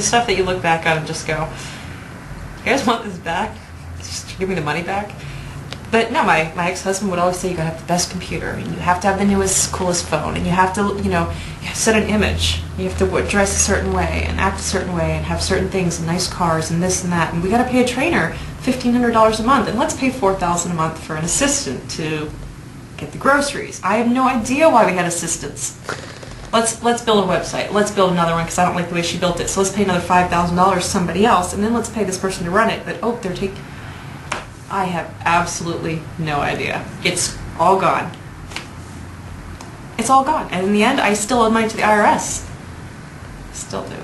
stuff that you look back on and just go, you guys want this back? Just give me the money back. But no, my ex-husband would always say you gotta have the best computer, and you have to have the newest, coolest phone, and you have to, you have to set an image. You have to dress a certain way and act a certain way and have certain things and nice cars and this and that. And we gotta pay a trainer $1,500 a month, and let's pay $4,000 a month for an assistant to get the groceries. I have no idea why we had assistants. Let's build a website. Let's build another one because I don't like the way she built it. So let's pay another $5,000 to somebody else, and then let's pay this person to run it. But they're taking. I have absolutely no idea. It's all gone. It's all gone. And in the end, I still owe money to the IRS. Still do.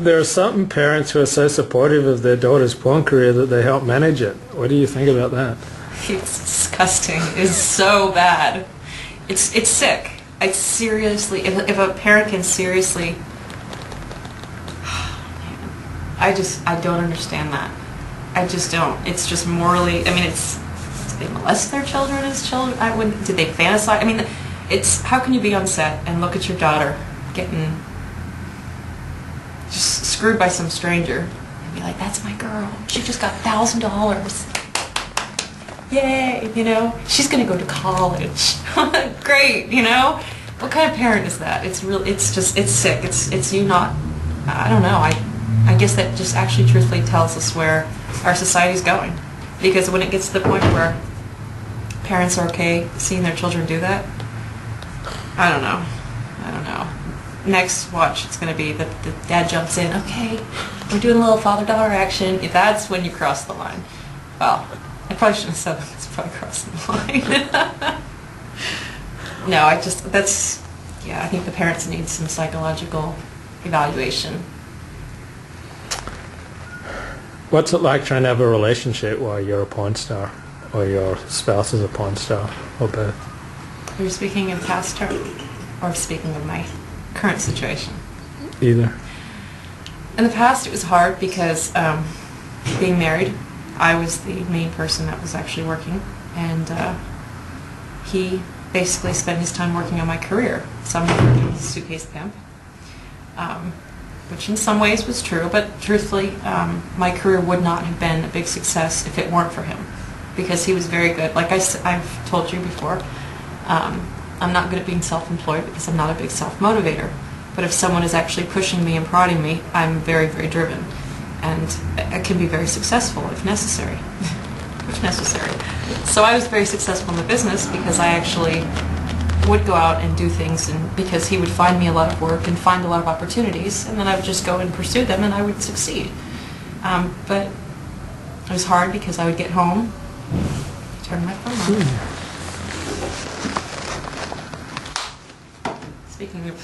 There are some parents who are so supportive of their daughter's porn career that they help manage it. What do you think about that? It's disgusting. It's so bad. It's sick. I seriously, if a parent can seriously... I don't understand that. I just don't. It's just morally, do they molest their children as children? Did they fantasize? It's, how can you be on set and look at your daughter getting just screwed by some stranger and be like, that's my girl. She just got $1,000. Yay, she's going to go to college. Great, What kind of parent is that? It's sick. It's you not, I don't know. I guess that just actually truthfully tells us where our society's going. Because when it gets to the point where parents are okay seeing their children do that, I don't know. Next watch, it's going to be the dad jumps in, okay, we're doing a little father-daughter action. If that's when you cross the line. Well, I probably shouldn't have said that. It's probably crossing the line. No, I think the parents need some psychological evaluation. What's it like trying to have a relationship while you're a porn star, or your spouse is a porn star, or both? You're speaking of past or speaking of my current situation? Either. In the past, it was hard because being married, I was the main person that was actually working, and he basically spent his time working on my career. Some working as a suitcase pimp. Which in some ways was true, but truthfully, my career would not have been a big success if it weren't for him, because he was very good. Like I've told you before, I'm not good at being self-employed because I'm not a big self-motivator. But if someone is actually pushing me and prodding me, I'm very, very driven, and it can be very successful if necessary. If necessary. So I was very successful in the business because I actually would go out and do things, and because he would find me a lot of work and find a lot of opportunities, and then I would just go and pursue them, and I would succeed. But it was hard because I would get home, turn my phone on. Speaking of,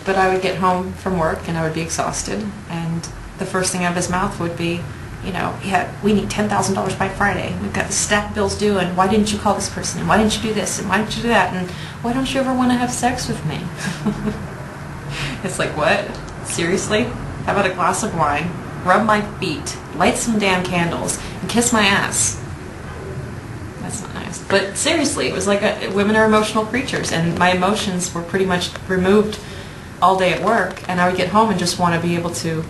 but I would get home from work and I would be exhausted, and the first thing out of his mouth would be, we need $10,000 by Friday. We've got the stack bills due, and why didn't you call this person? And why didn't you do this? And why didn't you do that? And why don't you ever want to have sex with me? It's like, what? Seriously? How about a glass of wine, rub my feet, light some damn candles, and kiss my ass? That's not nice. But seriously, it was like women are emotional creatures, and my emotions were pretty much removed all day at work, and I would get home and just want to be able to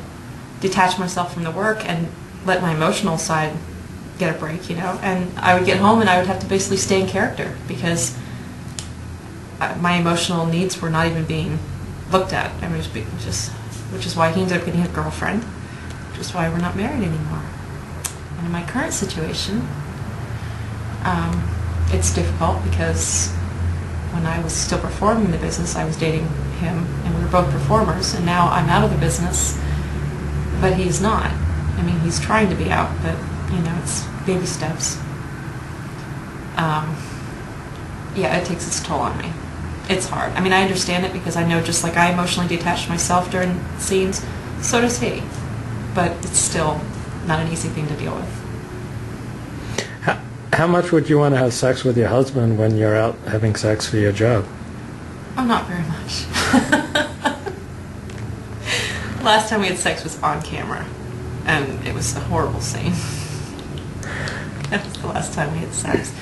detach myself from the work and let my emotional side get a break, and I would get home and I would have to basically stay in character because my emotional needs were not even being looked at. Which is why he ended up getting a girlfriend, which is why we're not married anymore. And in my current situation, it's difficult because when I was still performing in the business, I was dating him, and we were both performers, and now I'm out of the business, but he's not. He's trying to be out, but, it's baby steps. Yeah, it takes its toll on me. It's hard. I understand it because I know just like I emotionally detach myself during scenes, so does he. But it's still not an easy thing to deal with. How much would you want to have sex with your husband when you're out having sex for your job? Oh, not very much. Last time we had sex was on camera, and it was a horrible scene. That was the last time we had sex.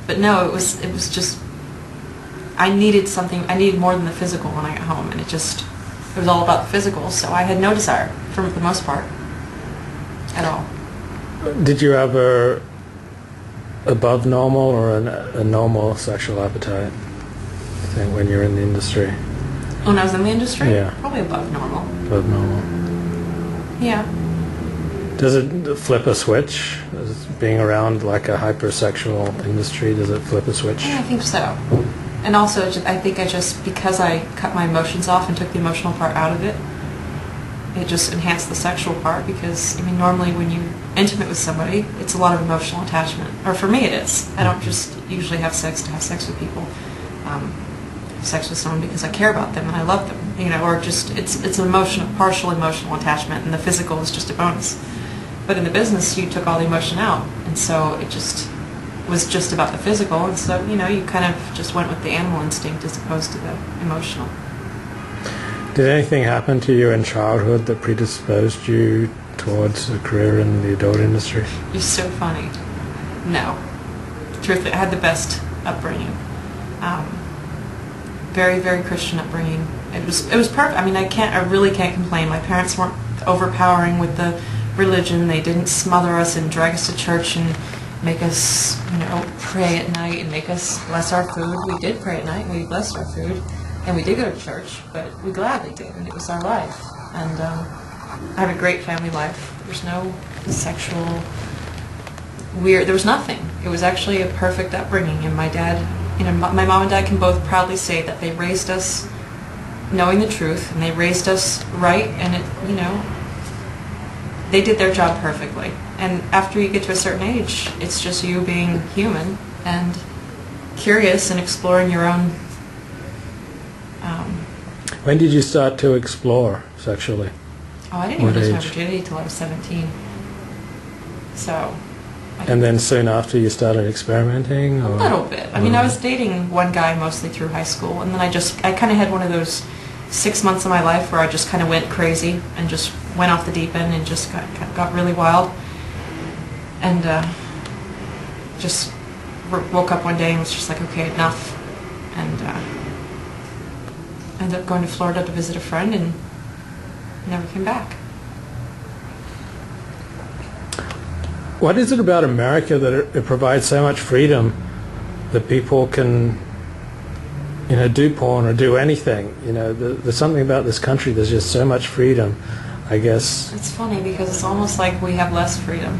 But no, it was just, I needed something, I needed more than the physical when I got home, and it was all about the physical, so I had no desire, for the most part, at all. Did you have a above normal or a normal sexual appetite, you think, when you're in the industry? When I was in the industry? Yeah. Probably above normal. Above normal. Yeah. Does it flip a switch? Does being around like a hypersexual industry, does it flip a switch? Yeah, I think so. And also, I think because I cut my emotions off and took the emotional part out of it, it just enhanced the sexual part, because, I mean, normally when you're intimate with somebody, it's a lot of emotional attachment. Or for me it is. I don't just usually have sex to have sex with people. Sex with someone because I care about them and I love them, you know, or just it's an partial emotional attachment, and the physical is just a bonus. But in the business, you took all the emotion out, and so it just was just about the physical, and so, you know, you kind of just went with the animal instinct as opposed to the emotional. Did anything happen to you in childhood that predisposed you towards a career in the adult industry? You're so funny. No. Truthfully, I had the best upbringing. Very, very Christian upbringing. It was perfect. I mean, I really can't complain. My parents weren't overpowering with the religion. They didn't smother us and drag us to church and make us, you know, pray at night and make us bless our food. We did pray at night and we blessed our food, and we did go to church, but we gladly did, and it was our life. And I have a great family life. There's no sexual weird. There was nothing. It was actually a perfect upbringing, and my dad. You know, my mom and dad can both proudly say that they raised us knowing the truth, and they raised us right, and it, you know, they did their job perfectly. And after you get to a certain age, it's just you being human and curious and exploring your own. When did you start to explore sexually? Oh, I didn't even lose my virginity until I was 17. So. And then soon after you started experimenting? Or? A little bit. I mean, I was dating one guy mostly through high school, and then I kind of had one of those 6 months of my life where I just kind of went crazy and just went off the deep end and just got really wild. And just woke up one day and was just like, okay, enough. And ended up going to Florida to visit a friend and never came back. What is it about America that it provides so much freedom that people can, you know, do porn or do anything? You know, there's something about this country. There's just so much freedom, I guess. It's funny because it's almost like we have less freedom,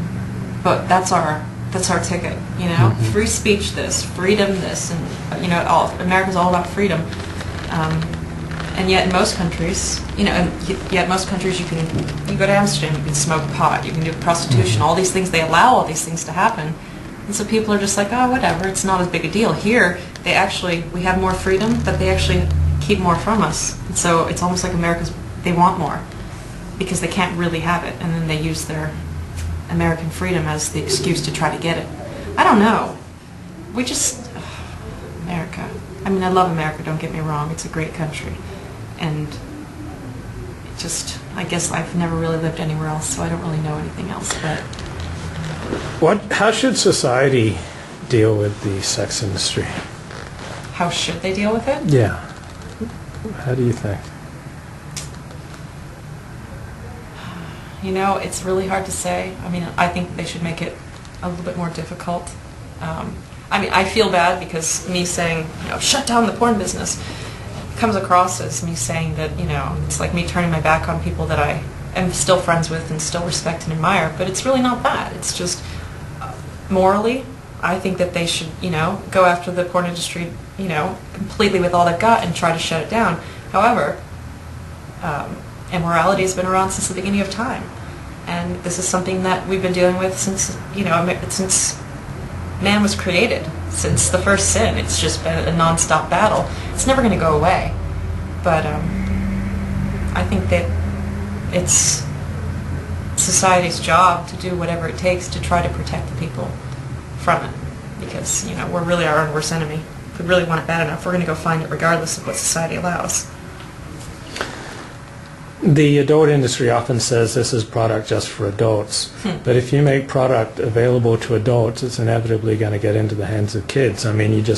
but that's our ticket. You know, free speech, this freedom, this, and you know, America's all about freedom. And yet in most countries, you know, you go to Amsterdam, you can smoke pot, you can do prostitution, all these things, they allow all these things to happen. And so people are just like, oh, whatever, it's not as big a deal. Here, we have more freedom, but they actually keep more from us. And so it's almost like they want more because they can't really have it. And then they use their American freedom as the excuse to try to get it. I don't know. America. I mean, I love America, don't get me wrong. It's a great country. And I guess I've never really lived anywhere else, so I don't really know anything else. But how should society deal with the sex industry? How should they deal with it? Yeah. How do you think? You know, it's really hard to say. I mean, I think they should make it a little bit more difficult. I mean, I feel bad because me saying, you know, shut down the porn business comes across as me saying that, you know, it's like me turning my back on people that I am still friends with and still respect and admire, but it's really not that. It's just morally, I think that they should, you know, go after the porn industry, you know, completely with all they've got and try to shut it down. However, immorality has been around since the beginning of time, and this is something that we've been dealing with since, you know, since man was created. Since the first sin, it's just been a non-stop battle. It's never going to go away. But I think that it's society's job to do whatever it takes to try to protect the people from it. Because, you know, we're really our own worst enemy. If we really want it bad enough, we're going to go find it regardless of what society allows. The adult industry often says this is product just for adults, but if you make product available to adults, it's inevitably going to get into the hands of kids. I mean, you just